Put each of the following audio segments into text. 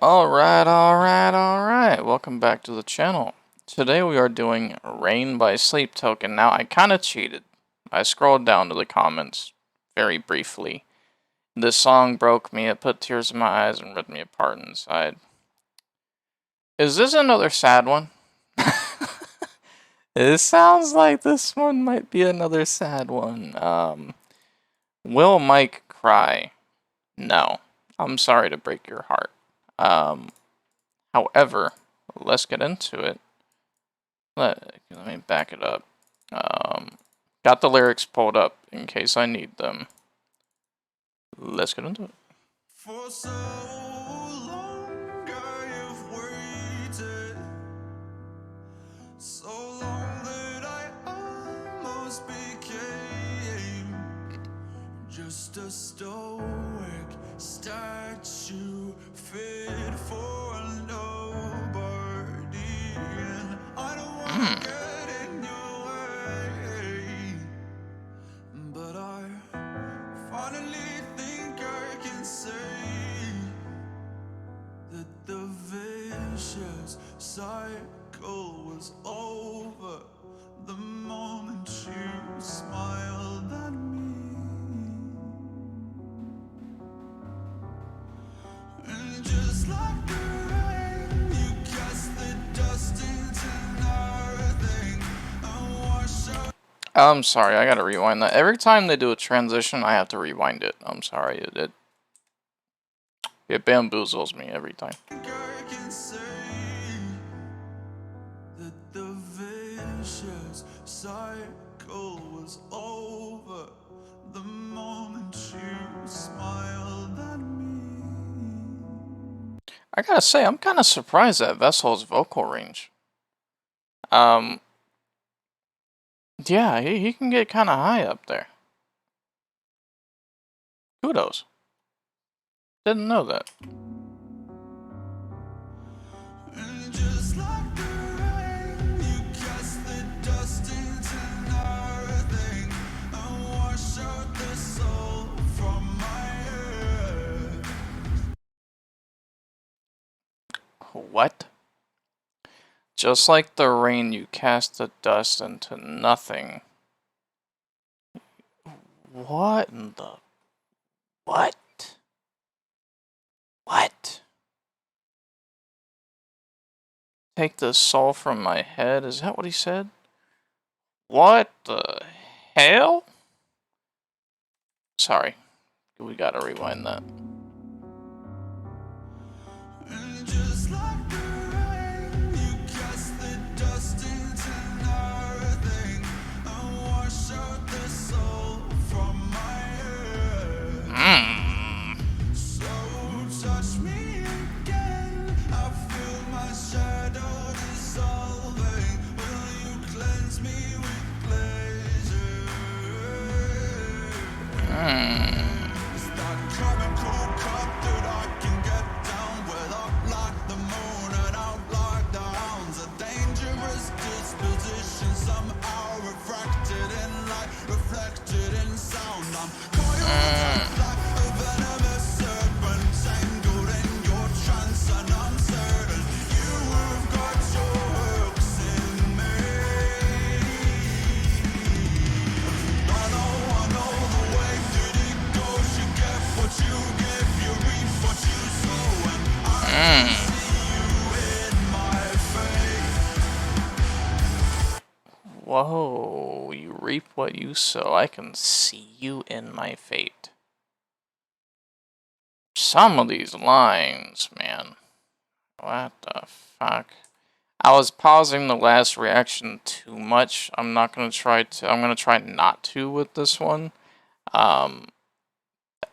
Alright. Welcome back to the channel. Today we are doing Rain by Sleep Token. Now, I kind of cheated. I scrolled down to the comments very briefly. This song broke me, it put tears in my eyes and ripped me apart inside. Is this another sad one? It sounds like this one might be another sad one. Will Mike cry? No. I'm sorry to break your heart. However, let's get into it. Let me back it up. Got the lyrics pulled up in case I need them. Let's get into it. For so long I've waited, so long that I almost became just a stoic statue fit for nobody, and I don't want to get in your way, but I finally think I can say that the vicious cycle was over the moment you smiled at me. And just like the rain, you cast the dust into nothing and wash out. I'm sorry, I gotta rewind that. Every time they do a transition, I have to rewind it. I'm sorry, it bamboozles me every time. I can say that the vicious cycle was over the moment you smiled at me. I gotta say, I'm kind of surprised at Vessel's vocal range. Yeah, he can get kind of high up there. Kudos. Didn't know that. And just like the rain, you cast the dust into nothing and wash out the soul from my head. What? Just like the rain, you cast the dust into nothing. What in the... What? What? Take the soul from my head? Is that what he said? What the hell? Sorry. We gotta rewind that. And just like the rain, you cast the dust into nothing and wash out the soul from my head. So touch me again, I feel my shadow dissolving. Will you cleanse me with pleasure? Is that chemical cut that I can get down without like the moon and out like the hounds? A dangerous disposition somehow refracted in light, reflected in sound. I'm coiled like a venomous serpent, tangled in your trance, and I'm certain you have got your hooks in me. I know the way that it goes. You get what you give, you reap what you sow, and I see you in my fate. Whoa, you reap what you sow. I can see you in my fate. Some of these lines, man. What the fuck? I was pausing the last reaction too much. I'm gonna try not to with this one.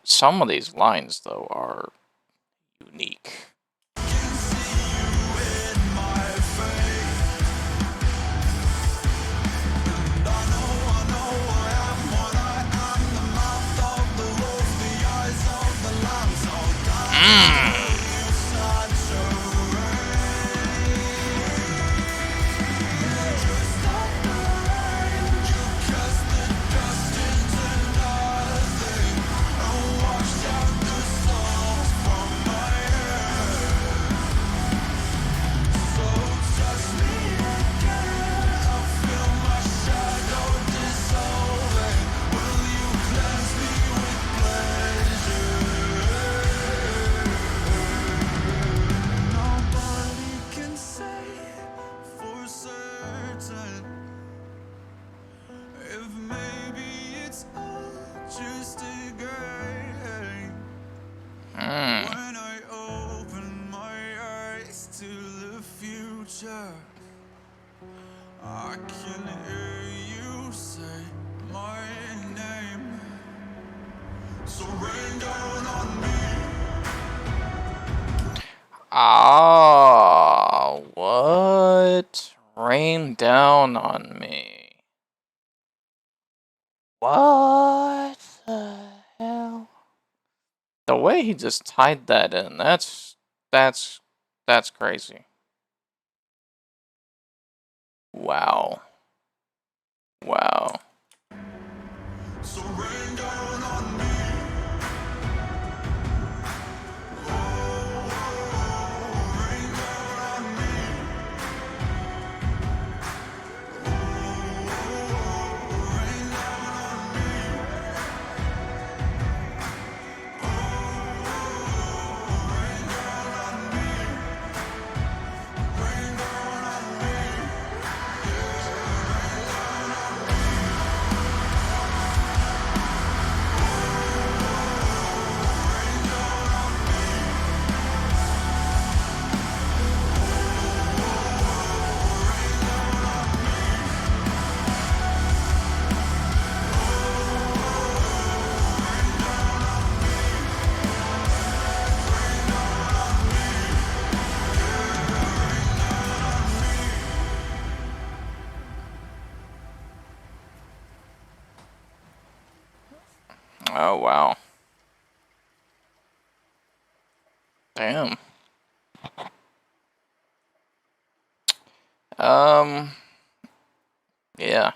Some of these lines, though, are unique. I can hear you say my name. So rain down on me. Ah, what? Rain down on me. What the hell? The way he just tied that in, that's crazy. Wow. Wow. So rain down on me. Oh, wow. Damn. Yeah.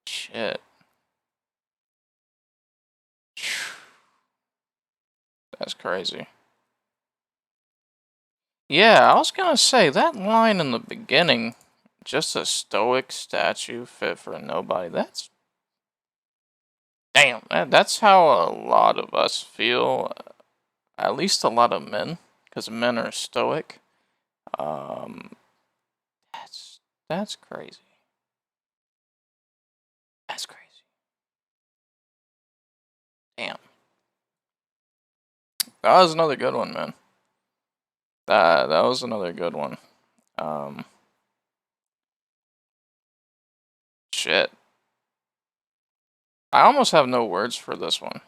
Shit. That's crazy. Yeah, I was gonna say, that line in the beginning, just a stoic statue fit for nobody, that's... Damn, that's how a lot of us feel. At least a lot of men, because men are stoic. Um, that's crazy. That's crazy. Damn. That was another good one, man. That was another good one. Shit. I almost have no words for this one.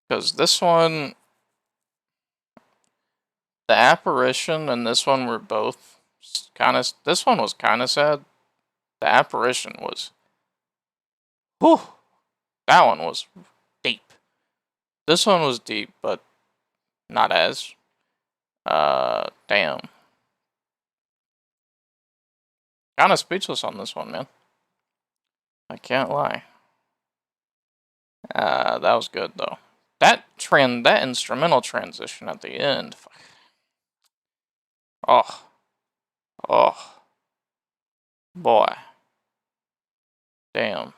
Because this one, the apparition and this one were both kind of, this one was kind of sad. The apparition was, whew, that one was deep. This one was deep, but not as. Damn. Kind of speechless on this one, man. I can't lie. That was good though. That instrumental transition at the end. Oh, oh, boy. Damn.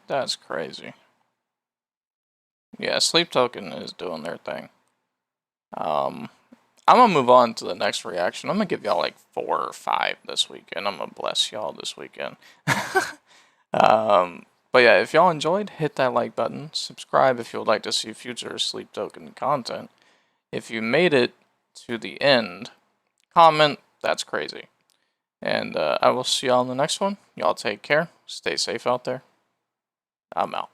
That's crazy. Yeah, Sleep Token is doing their thing. I'm gonna move on to the next reaction. I'm gonna give y'all like 4 or 5 this weekend. I'm gonna bless y'all this weekend. But yeah, if y'all enjoyed, hit that like button. Subscribe if you would like to see future Sleep Token content. If you made it to the end, comment. That's crazy. And I will see y'all in the next one. Y'all take care. Stay safe out there. I'm out.